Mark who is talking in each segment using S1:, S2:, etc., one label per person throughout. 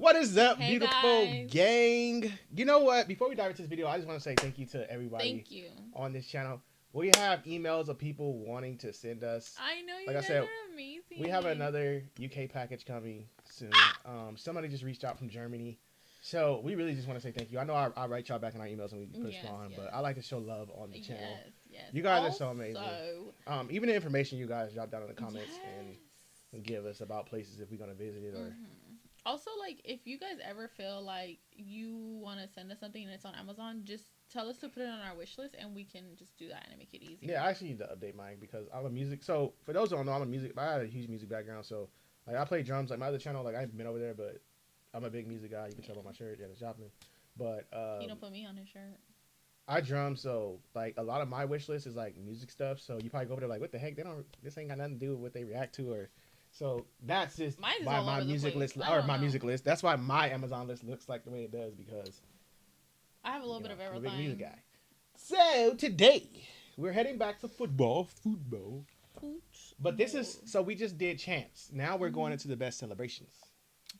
S1: What is up,
S2: Hey
S1: beautiful
S2: guys.
S1: gang? You know what? Before we dive into this video, I just want to say thank you to everybody
S2: Thank you.
S1: on this channel. We have emails of people wanting to send us.
S2: I know you
S1: Like I
S2: guys
S1: said,
S2: are amazing.
S1: we have another UK package coming soon. Somebody just reached out from Germany. So we really just want to say thank you. I know I write y'all back in our emails and we push on, but I like to show love on the channel.
S2: Yes.
S1: You guys are so amazing. Even the information you guys drop down in the comments and give us about places if we're going to visit it or...
S2: Also, like, if you guys ever feel like you want to send us something and it's on Amazon, just tell us to put it on our wish list and we can just do that and make it easy.
S1: Yeah, I actually need to update mine because I'm a music. So, for those who don't know, I had a huge music background. So, like, I play drums. Like, my other channel, like, I haven't been over there, but I'm a big music guy. You can tell by my shirt, Janis Joplin. But,
S2: he don't put me on his shirt.
S1: I drum, so, like, a lot of my wish list is, like, music stuff. So, you probably go over there, like, what the heck? This ain't got nothing to do with what they react to or... So that's just my music list, or my music list. That's why my Amazon list looks like the way it does because
S2: I have a little bit of everything.
S1: I'm a big music guy. So today we're heading back to football. But this is so we just did chants. Now we're going into the best celebrations.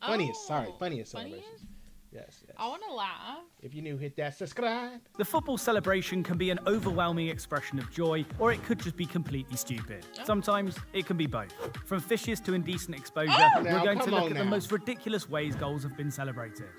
S1: Funniest celebrations. Yes.
S2: I want to laugh.
S1: If you're new, hit that subscribe.
S3: The football celebration can be an overwhelming expression of joy, or it could just be completely stupid. Sometimes it can be both. From fishes to indecent exposure, we're going to look at the most ridiculous ways goals have been celebrated.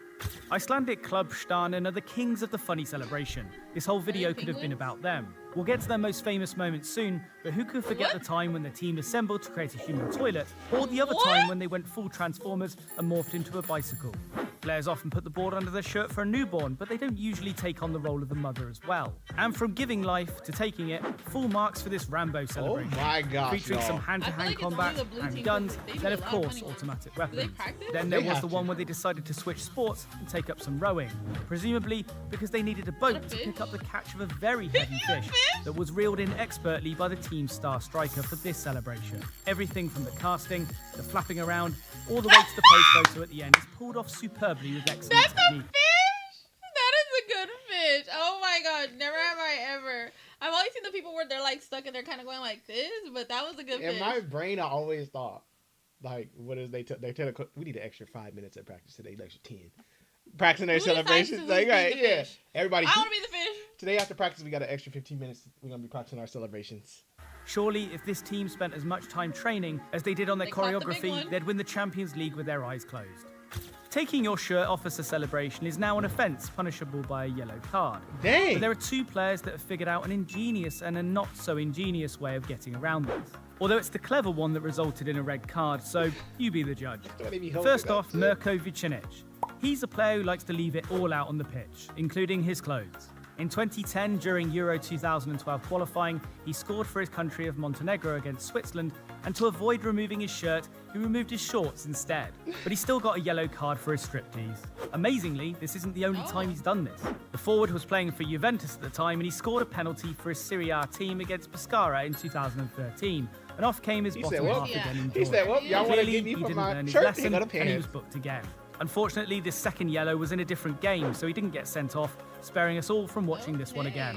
S3: Icelandic club Stanen are the kings of the funny celebration. This whole video could have been about them. We'll get to their most famous moments soon, but who could forget the time when the team assembled to create a human toilet, or the other time when they went full Transformers and morphed into a bicycle? Players often put the board under their shirt for a newborn, but they don't usually take on the role of the mother as well. And from giving life to taking it, full marks for this Rambo celebration.
S1: Oh my gosh,
S3: featuring some hand-to-hand combat and guns, then of course automatic weapons. Then there was the one where they decided to switch sports and take up some rowing, presumably because they needed a boat to pick up the catch of a very heavy fish that was reeled in expertly by the team's star striker for this celebration. Everything from the casting, the flapping around, all the way to the post photo at the end is pulled off superbly with excellent
S2: technique.
S3: That's
S2: a fish? That is a good fish. Oh my gosh, never have I ever. I've only seen the people where they're like stuck and they're kind of going like this, but that was a good fish.
S1: In my brain, I always thought, like, what is they tell we need an extra 5 minutes at practice today, an extra 10. Practicing their celebrations. Like, right, yeah. Everybody.
S2: I want to be the fish.
S1: Today after practice, we got an extra 15 minutes. We're going to be practicing our celebrations.
S3: Surely, if this team spent as much time training as they did on their choreography, they'd win the Champions League with their eyes closed. Taking your shirt off as a celebration is now an offence, punishable by a yellow card.
S1: Dang!
S3: But there are two players that have figured out an ingenious and a not-so-ingenious way of getting around this. Although it's the clever one that resulted in a red card, so you be the judge. First off, Mirko Vicinic. He's a player who likes to leave it all out on the pitch, including his clothes. In 2010, during Euro 2012 qualifying, he scored for his country of Montenegro against Switzerland, and to avoid removing his shirt, he removed his shorts instead. But he still got a yellow card for his striptease. Amazingly, this isn't the only time he's done this. The forward was playing for Juventus at the time, and he scored a penalty for his Serie A team against Pescara in 2013. And off came his bottom half again in joy.
S1: He said, well, y'all want to give me
S3: he
S1: for
S3: didn't
S1: my
S3: learn his
S1: shirt,
S3: lesson, and he was booked again. Unfortunately, this second yellow was in a different game, so he didn't get sent off, sparing us all from watching this one again.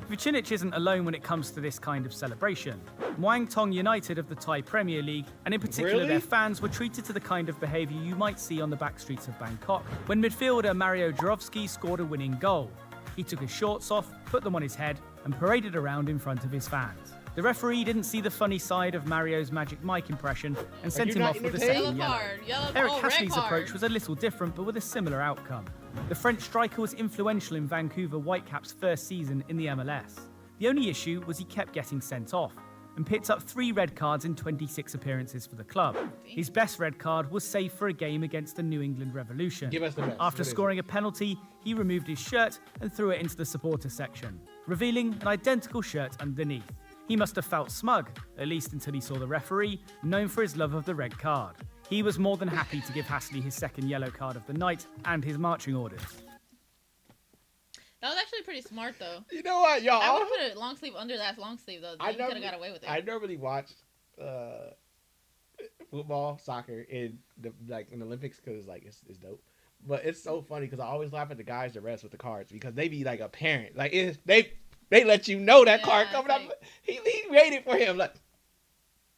S3: Vicinic isn't alone when it comes to this kind of celebration. Muang Thong United of the Thai Premier League, and in particular their fans, were treated to the kind of behaviour you might see on the back streets of Bangkok, when midfielder Mario Jurovski scored a winning goal. He took his shorts off, put them on his head, and paraded around in front of his fans. The referee didn't see the funny side of Mario's Magic Mike impression and sent him off with a second yellow. Eric Cassidy's approach was a little different, but with a similar outcome. The French striker was influential in Vancouver Whitecaps' first season in the MLS. The only issue was he kept getting sent off, and picked up 3 red cards in 26 appearances for the club. His best red card was saved for a game against the New England Revolution.
S1: Give us the best.
S3: After scoring a penalty, he removed his shirt and threw it into the supporter section, revealing an identical shirt underneath. He must have felt smug, at least until he saw the referee, known for his love of the red card. He was more than happy to give Hasley his second yellow card of the night and his marching orders.
S2: That was actually pretty smart, though.
S1: You know what, y'all?
S2: I would put a long sleeve under that long sleeve, though. You could have got away with it.
S1: I normally watch football, soccer in the Olympics because it's dope. But it's so funny because I always laugh at the guys that rest with the cards because they be like a parent. Like they let you know that card coming up. He waited for him. Like,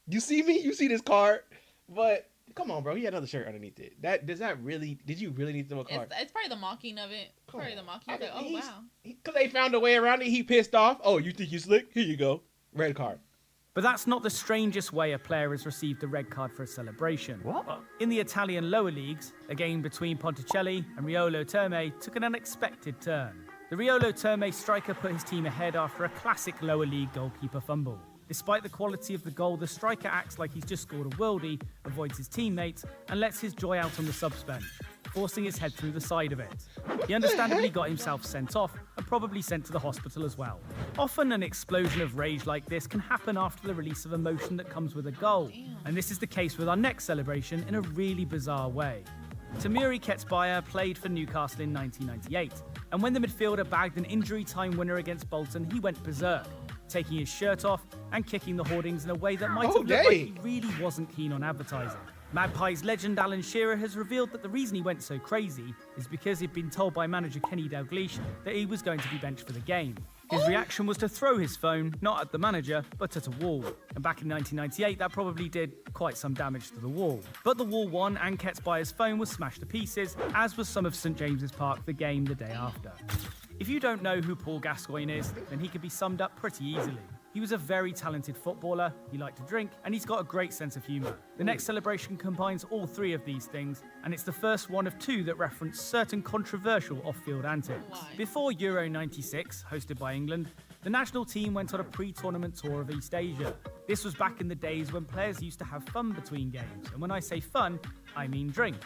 S1: you see me? You see this card? But Come on, bro. He had another shirt underneath it. Did you really need to throw a card?
S2: It's probably the mocking of it. Probably the mocking. Like, oh, wow.
S1: Because they found a way around it. He pissed off. Oh, you think you slick? Here you go. Red card.
S3: But that's not the strangest way a player has received a red card for a celebration.
S1: What?
S3: In the Italian lower leagues, a game between Ponticelli and Riolo Terme took an unexpected turn. The Riolo Terme striker put his team ahead after a classic lower league goalkeeper fumble. Despite the quality of the goal, the striker acts like he's just scored a worldie, avoids his teammates, and lets his joy out on the subs bench, forcing his head through the side of it. He understandably got himself sent off and probably sent to the hospital as well. Often an explosion of rage like this can happen after the release of emotion that comes with a goal, and this is the case with our next celebration in a really bizarre way. Tamuri Ketsbaia played for Newcastle in 1998, and when the midfielder bagged an injury-time winner against Bolton, he went berserk, taking his shirt off and kicking the hoardings in a way that might have looked like he really wasn't keen on advertising. Magpies legend Alan Shearer has revealed that the reason he went so crazy is because he'd been told by manager Kenny Dalglish that he was going to be benched for the game. His reaction was to throw his phone, not at the manager, but at a wall. And back in 1998, that probably did quite some damage to the wall. But the wall won, and Ketsbaia's phone was smashed to pieces, as was some of St James's Park the game the day after. If you don't know who Paul Gascoigne is, then he can be summed up pretty easily. He was a very talented footballer, he liked to drink, and he's got a great sense of humour. The next celebration combines all three of these things, and it's the first one of two that reference certain controversial off-field antics. Before Euro 96, hosted by England, the national team went on a pre-tournament tour of East Asia. This was back in the days when players used to have fun between games, and when I say fun, I mean drink.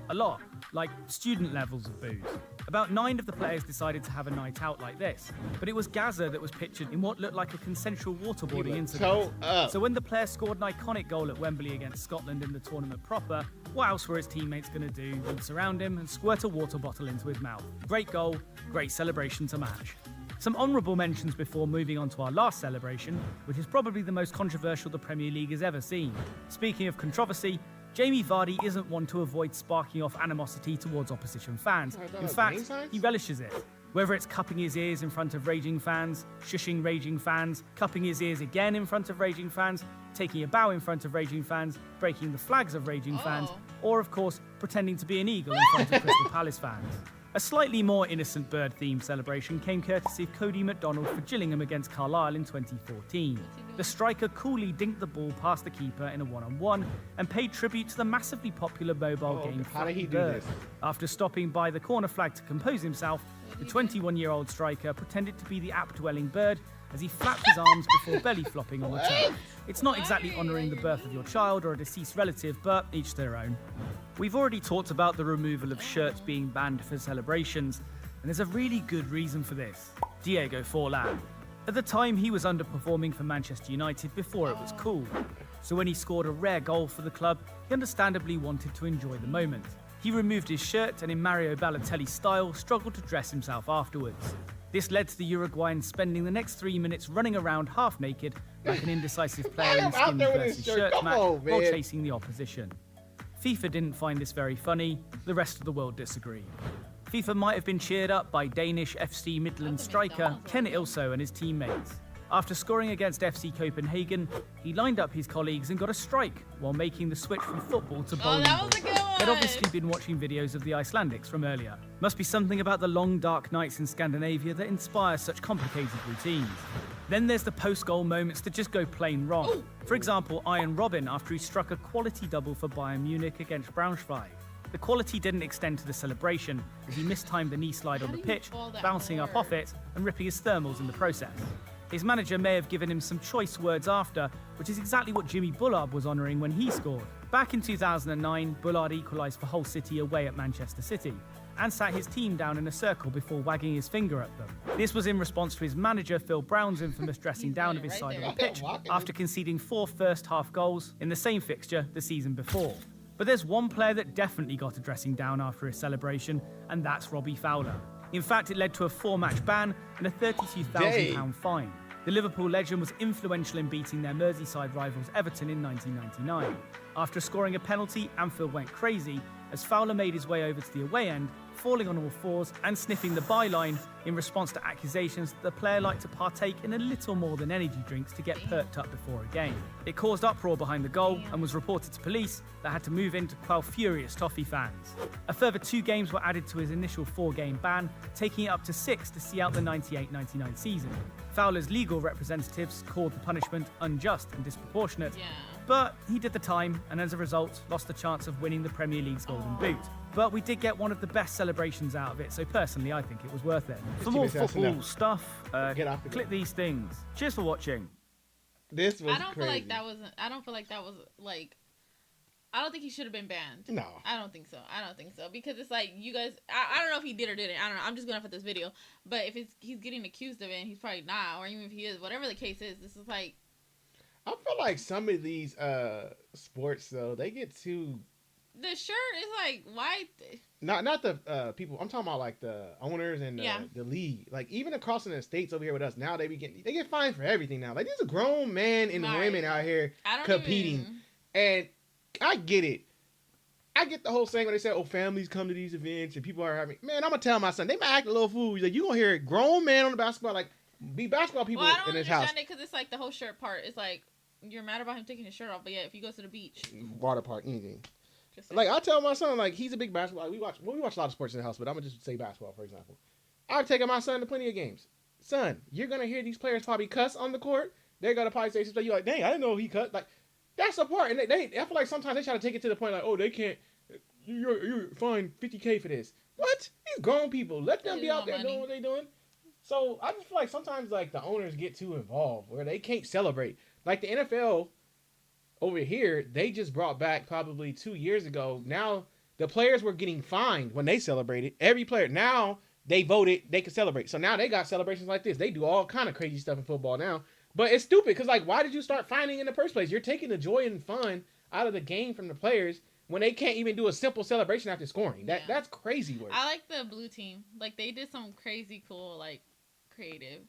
S3: A lot, like student levels of booze. About 9 of the players decided to have a night out like this, but it was Gaza that was pictured in what looked like a consensual waterboarding incident. So when the player scored an iconic goal at Wembley against Scotland in the tournament proper, what else were his teammates going to do than surround him and squirt a water bottle into his mouth? Great goal, great celebration to match. Some honourable mentions before moving on to our last celebration, which is probably the most controversial the Premier League has ever seen. Speaking of controversy, Jamie Vardy isn't one to avoid sparking off animosity towards opposition fans. In fact, he relishes it. Whether it's cupping his ears in front of raging fans, shushing raging fans, cupping his ears again in front of raging fans, taking a bow in front of raging fans, breaking the flags of raging fans, or of course, pretending to be an eagle in front of Crystal Palace fans. A slightly more innocent bird-themed celebration came courtesy of Cody McDonald for Gillingham against Carlisle in 2014. The striker coolly dinked the ball past the keeper in a one-on-one and paid tribute to the massively popular mobile game Flappy Bird. After stopping by the corner flag to compose himself, the 21-year-old striker pretended to be the app-dwelling bird as he flapped his arms before belly flopping on the turf. It's not exactly honouring the birth of your child or a deceased relative, but each their own. We've already talked about the removal of shirts being banned for celebrations, and there's a really good reason for this. Diego Forlan. At the time, he was underperforming for Manchester United before it was cool. So when he scored a rare goal for the club, he understandably wanted to enjoy the moment. He removed his shirt and in Mario Balotelli style, struggled to dress himself afterwards. This led to the Uruguayan spending the next 3 minutes running around half naked like an indecisive player in a skin versus shirt match while chasing the opposition. FIFA didn't find this very funny, the rest of the world disagreed. FIFA might have been cheered up by Danish FC Midland striker Ken Ilso and his teammates. After scoring against FC Copenhagen, he lined up his colleagues and got a strike while making the switch from football to bowling ball. They'd obviously been watching videos of the Icelandics from earlier. Must be something about the long dark nights in Scandinavia that inspires such complicated routines. Then there's the post-goal moments that just go plain wrong. For example, Ian Robin after he struck a quality double for Bayern Munich against Braunschweig. The quality didn't extend to the celebration as he mistimed the knee slide on the pitch, bouncing up off it and ripping his thermals in the process. His manager may have given him some choice words after, which is exactly what Jimmy Bullard was honouring when he scored. Back in 2009, Bullard equalised for Hull City away at Manchester City and sat his team down in a circle before wagging his finger at them. This was in response to his manager Phil Brown's infamous dressing down of his side of the pitch after conceding 4 first-half goals in the same fixture the season before. But there's one player that definitely got a dressing down after his celebration, and that's Robbie Fowler. In fact, it led to a 4-match ban and a £32,000 fine. The Liverpool legend was influential in beating their Merseyside rivals Everton in 1999. After scoring a penalty, Anfield went crazy, as Fowler made his way over to the away end, falling on all fours and sniffing the byline in response to accusations that the player liked to partake in a little more than energy drinks to get perked up before a game. It caused uproar behind the goal and was reported to police that had to move in to quell furious Toffee fans. A further 2 games were added to his initial 4-game ban, taking it up to 6 to see out the 98-99 season. Fowler's legal representatives called the punishment unjust and disproportionate, but he did the time and as a result lost the chance of winning the Premier League's Golden Boot. But we did get one of the best celebrations out of it, so personally I think it was worth it. For more football stuff, click these things. Cheers for watching.
S1: This was
S2: I don't feel like that was like, I don't think he should have been banned.
S1: No.
S2: I don't think so. Because it's like, you guys, I don't know if he did or didn't. I don't know. I'm just going off of this video. But if he's getting accused of it, and he's probably not, or even if he is, whatever the case is, this is like.
S1: I feel like some of these sports, though, they get too.
S2: The shirt is like, why?
S1: Not the people. I'm talking about like the owners and the league. Like even across in the States over here with us now, they get fined for everything now. Like these are grown men and women out here competing, and I get it. I get the whole saying when they say, "Oh, families come to these events and people are having." Man, I'm gonna tell my son they might act a little fool. Like you gonna hear a grown man on the basketball like be basketball people in his house.
S2: I don't understand it because it's like the whole shirt part. It's like you're mad about him taking his shirt off, but yeah, if he goes to the beach,
S1: water park, anything. Like I tell my son, like he's a big basketball. Like, we watch a lot of sports in the house, but I'm gonna just say basketball for example. I've taken my son to plenty of games. Son, you're gonna hear these players probably cuss on the court. They're gonna probably say something. You're like, dang, I didn't know he cut. Like that's the part, and I feel like sometimes they try to take it to the point like, oh, they can't. You're fined $50K for this. What? These grown people, let them be out there doing what they're doing. So I just feel like sometimes like the owners get too involved where they can't celebrate. Like the NFL. Over here, they just brought back probably 2 years ago. Now, the players were getting fined when they celebrated. Every player, now, they voted they could celebrate. So now they got celebrations like this. They do all kind of crazy stuff in football now. But it's stupid because, like, why did you start fining in the first place? You're taking the joy and fun out of the game from the players when they can't even do a simple celebration after scoring. That's crazy work.
S2: I like the blue team. Like, they did some crazy cool, like, creative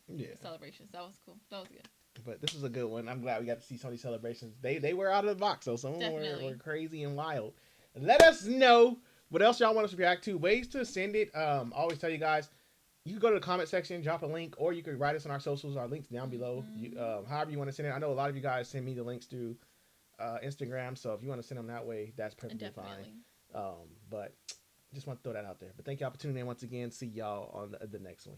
S2: celebrations. That was cool. That was good.
S1: But this was a good one. I'm glad we got to see some of these celebrations. They were out of the box, so some of them were crazy and wild. Let us know what else y'all want us to react to. Ways to send it. I always tell you guys, you can go to the comment section, drop a link, or you could write us on our socials. Our links down below. However you want to send it. I know a lot of you guys send me the links through Instagram, so if you want to send them that way, that's perfectly fine. But just want to throw that out there. But thank y'all for tuning in once again. See y'all on the next one.